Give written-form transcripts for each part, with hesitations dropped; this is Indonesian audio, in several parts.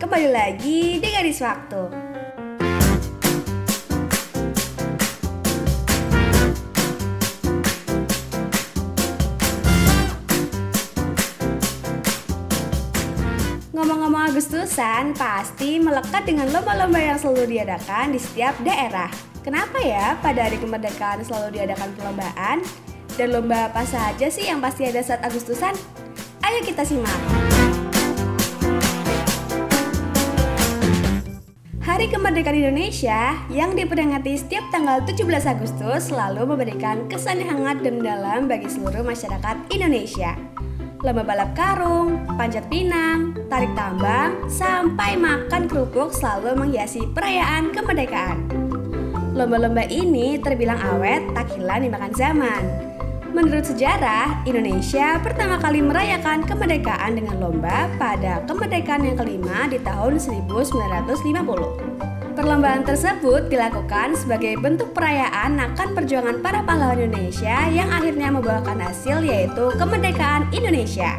Kembali lagi di Garis Waktu. Ngomong-ngomong Agustusan, pasti melekat dengan lomba-lomba yang selalu diadakan di setiap daerah. Kenapa ya pada hari kemerdekaan selalu diadakan perlombaan? Dan lomba apa saja sih yang pasti ada saat Agustusan? Ayo kita simak. Hari Kemerdekaan Indonesia yang diperingati setiap tanggal 17 Agustus selalu memberikan kesan yang hangat dan mendalam bagi seluruh masyarakat Indonesia. Lomba balap karung, panjat pinang, tarik tambang, sampai makan kerupuk selalu menghiasi perayaan kemerdekaan. Lomba-lomba ini terbilang awet, tak hilang dimakan zaman. Menurut sejarah, Indonesia pertama kali merayakan kemerdekaan dengan lomba pada kemerdekaan yang kelima di tahun 1950. Perlombaan tersebut dilakukan sebagai bentuk perayaan akan perjuangan para pahlawan Indonesia yang akhirnya membawakan hasil yaitu kemerdekaan Indonesia.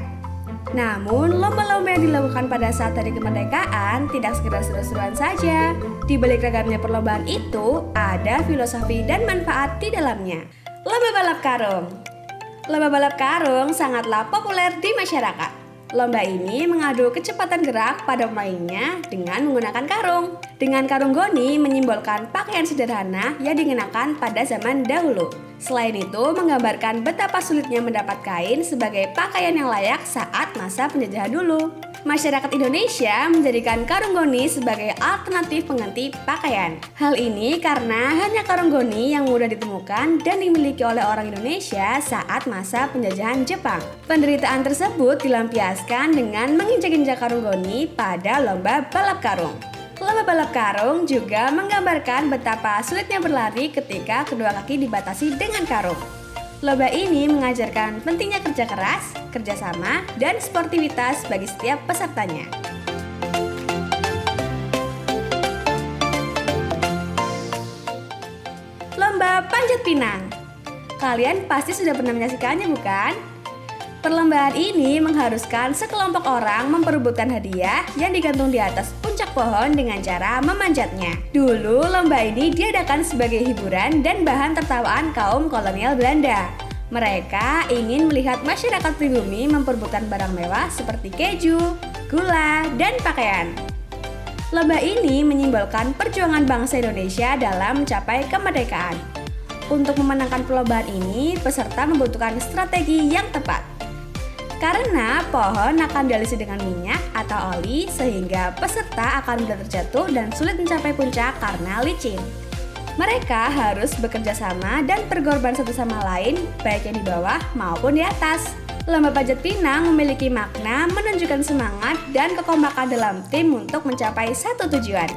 Namun, lomba-lomba yang dilakukan pada saat hari kemerdekaan tidak sekedar seru-seruan saja. Di balik ragamnya perlombaan itu, ada filosofi dan manfaat di dalamnya. Lomba balap karung. Lomba balap karung sangatlah populer di masyarakat. Lomba ini mengadu kecepatan gerak pada pemainnya dengan menggunakan karung. Dengan karung goni menyimbolkan pakaian sederhana yang dikenakan pada zaman dahulu. Selain itu, menggambarkan betapa sulitnya mendapat kain sebagai pakaian yang layak saat masa penjajahan dulu. Masyarakat Indonesia menjadikan karung goni sebagai alternatif pengganti pakaian. Hal ini karena hanya karung goni yang mudah ditemukan dan dimiliki oleh orang Indonesia saat masa penjajahan Jepang. Penderitaan tersebut dilampiaskan dengan menginjak-injak karung goni pada lomba balap karung. Lomba balap karung juga menggambarkan betapa sulitnya berlari ketika kedua kaki dibatasi dengan karung. Lomba ini mengajarkan pentingnya kerja keras, kerjasama, dan sportivitas bagi setiap pesertanya. Lomba panjat pinang. Kalian pasti sudah pernah menyaksikannya, bukan? Perlombaan ini mengharuskan sekelompok orang memperebutkan hadiah yang digantung di atas puncak pohon dengan cara memanjatnya. Dulu lomba ini diadakan sebagai hiburan dan bahan tertawaan kaum kolonial Belanda. Mereka ingin melihat masyarakat pribumi memperebutkan barang mewah seperti keju, gula, dan pakaian. Lomba ini menyimbolkan perjuangan bangsa Indonesia dalam mencapai kemerdekaan. Untuk memenangkan perlombaan ini, peserta membutuhkan strategi yang tepat. Karena pohon akan dialisi dengan minyak atau oli sehingga peserta akan mudah terjatuh dan sulit mencapai puncak karena licin. Mereka harus bekerja sama dan berkorban satu sama lain baik yang di bawah maupun di atas. Lomba panjat pinang memiliki makna menunjukkan semangat dan kekompakan dalam tim untuk mencapai satu tujuan.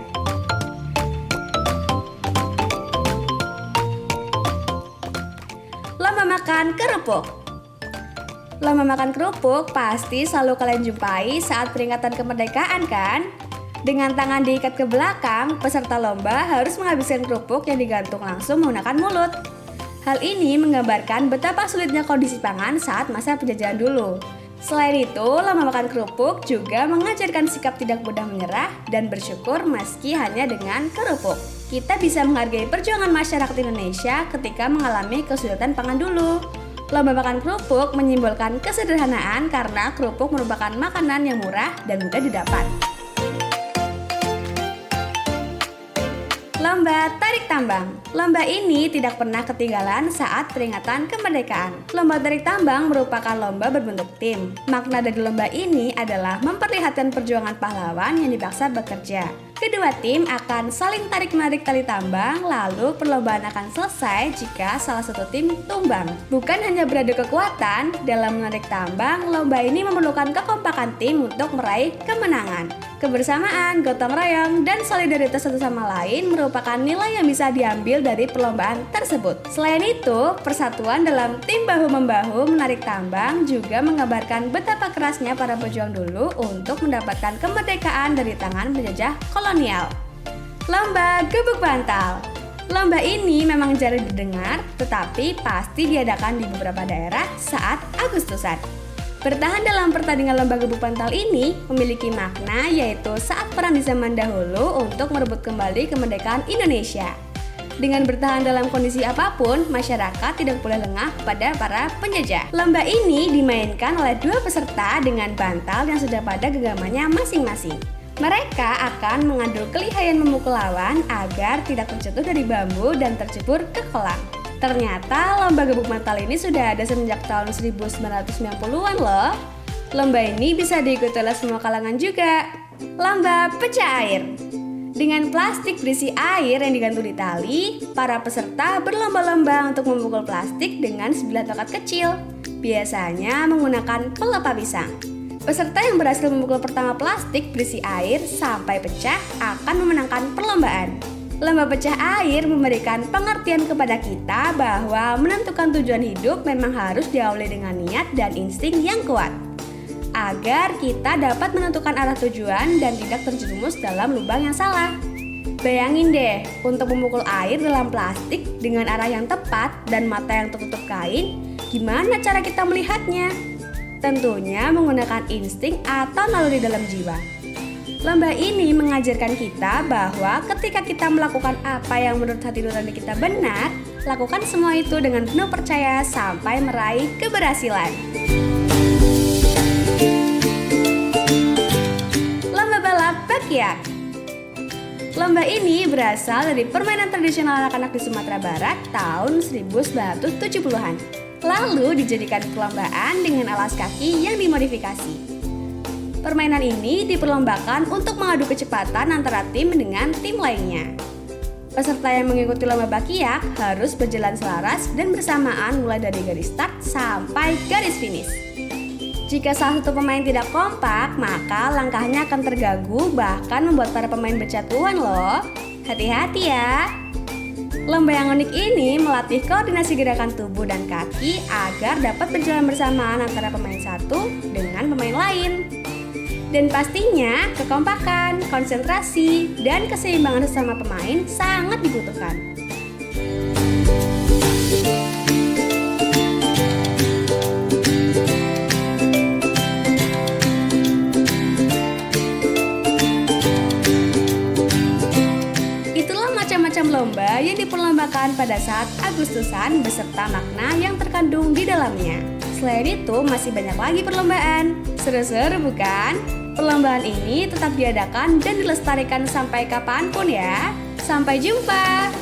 Lomba makan kerupuk. Lomba makan kerupuk pasti selalu kalian jumpai saat peringatan kemerdekaan kan? Dengan tangan diikat ke belakang, peserta lomba harus menghabiskan kerupuk yang digantung langsung menggunakan mulut. Hal ini menggambarkan betapa sulitnya kondisi pangan saat masa penjajahan dulu. Selain itu, lomba makan kerupuk juga mengajarkan sikap tidak mudah menyerah dan bersyukur meski hanya dengan kerupuk. Kita bisa menghargai perjuangan masyarakat Indonesia ketika mengalami kesulitan pangan dulu. Lomba makan kerupuk menyimbolkan kesederhanaan karena kerupuk merupakan makanan yang murah dan mudah didapat. Lomba tarik tambang. Lomba ini tidak pernah ketinggalan saat peringatan kemerdekaan. Lomba tarik tambang merupakan lomba berbentuk tim. Makna dari lomba ini adalah memperlihatkan perjuangan pahlawan yang dipaksa bekerja. Kedua tim akan saling tarik-menarik tali tambang, lalu perlombaan akan selesai jika salah satu tim tumbang. Bukan hanya beradu kekuatan, dalam menarik tambang, lomba ini memerlukan kekompakan tim untuk meraih kemenangan. Kebersamaan, gotong royong, dan solidaritas satu sama lain merupakan nilai yang bisa diambil dari perlombaan tersebut. Selain itu, persatuan dalam tim bahu-membahu menarik tambang juga menggambarkan betapa kerasnya para pejuang dulu untuk mendapatkan kemerdekaan dari tangan penjajah kolonial. Lomba gebuk bantal. Lomba ini memang jarang didengar, tetapi pasti diadakan di beberapa daerah saat Agustusan. Bertahan dalam pertandingan lomba gebuk pantal ini memiliki makna, yaitu saat perang di zaman dahulu untuk merebut kembali kemerdekaan Indonesia. Dengan bertahan dalam kondisi apapun, masyarakat tidak boleh lengah pada para penjajah. Lomba ini dimainkan oleh dua peserta dengan bantal yang sudah pada genggamannya masing-masing. Mereka akan mengadu kelihayan memukul lawan agar tidak terjatuh dari bambu dan tercebur ke kolam. Ternyata lomba gebuk pantal ini sudah ada semenjak tahun 1990-an loh. Lomba ini bisa diikuti oleh semua kalangan juga. Lomba pecah air. Dengan plastik berisi air yang digantung di tali, para peserta berlomba-lomba untuk memukul plastik dengan sebilah tongkat kecil. Biasanya menggunakan pelepah pisang. Peserta yang berhasil memukul pertama plastik berisi air sampai pecah akan memenangkan perlombaan. Lomba pecah air memberikan pengertian kepada kita bahwa menentukan tujuan hidup memang harus diawali dengan niat dan insting yang kuat, agar kita dapat menentukan arah tujuan dan tidak terjerumus dalam lubang yang salah. Bayangin deh, untuk memukul air dalam plastik dengan arah yang tepat dan mata yang tertutup kain, gimana cara kita melihatnya? Tentunya menggunakan insting atau naluri dalam jiwa. Lomba ini mengajarkan kita bahwa ketika kita melakukan apa yang menurut hati nurani kita benar, lakukan semua itu dengan penuh percaya sampai meraih keberhasilan. Lomba balap bakyak. Lomba ini berasal dari permainan tradisional anak-anak di Sumatera Barat tahun 1970-an. Lalu dijadikan perlombaan dengan alas kaki yang dimodifikasi. Permainan ini diperlombakan untuk mengadu kecepatan antara tim dengan tim lainnya. Peserta yang mengikuti lomba bakyak harus berjalan selaras dan bersamaan mulai dari garis start sampai garis finish. Jika salah satu pemain tidak kompak, maka langkahnya akan terganggu, bahkan membuat para pemain berjatuhan loh. Hati-hati ya. Lomba yang unik ini melatih koordinasi gerakan tubuh dan kaki agar dapat berjalan bersamaan antara pemain satu dengan pemain lain. Dan pastinya kekompakan, konsentrasi, dan keseimbangan sesama pemain sangat dibutuhkan. Itulah macam-macam lomba yang diperlombakan pada saat Agustusan beserta makna yang terkandung di dalamnya. Selain itu, masih banyak lagi perlombaan. Seru-seru bukan? Perlombaan ini tetap diadakan dan dilestarikan sampai kapanpun ya. Sampai jumpa!